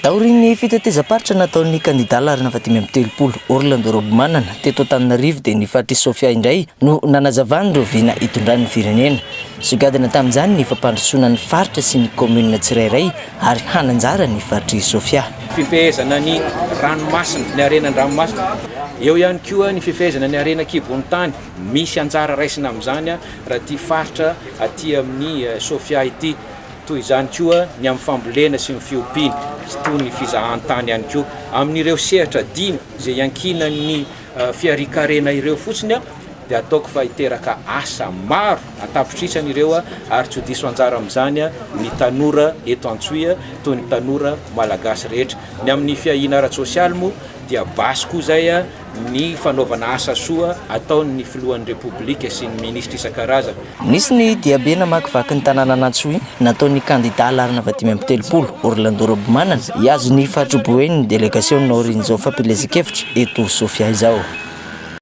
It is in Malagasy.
Taorian'ny fitetezam-paritra nataon'ny kandida larina fatimy amby telopolo Orlando Robemanana teto Antananarivo dia ny faritry Sofia indray no nanazavany ireo viana hitondran'ny firenena. Sogadina tamin'izany ny fampandrosoana ny faritra sy ny komuna tsirairay ary hananjara ny faritry Sofia. Fifehezana ny ranomasina, ny arenan'ny ranomasina. Eo ihany koa ny fifehezana ny arena kibon'tany, misy anjara raisina amin'izany raha ty faritra aty amin'ny Sofia ity. Toy izany koa ny amin'ny fambolena sy ny fiompiana sy toy ny fizahan-tany ihany koa amin'ireo sehatra dimy izay iankinan'ny fiarikarena ireo fotsiny dia ataoko fa hiteraka asa maro atapitrisany ireo ary tsy ho diso anjara amin'izany ny tanora eto Antsohiha toy ny tanora malagasy rehetra. Ny amin'ny fiahiana ara-tsosialy moa dia basy koa zay ny fanaovana asa soa ataon'ny filohan'ny repoblika sy ny ministra isan-karazany. Nisy ny diabe namakivaky ny tanàna Antsohiha nataon'ny kandida larina fatimy amby telopolo Orlando Robemanana hiazo ny fahatroboen'ny délégation naorin'izao fampilezan-kevitra eto Sofia izao.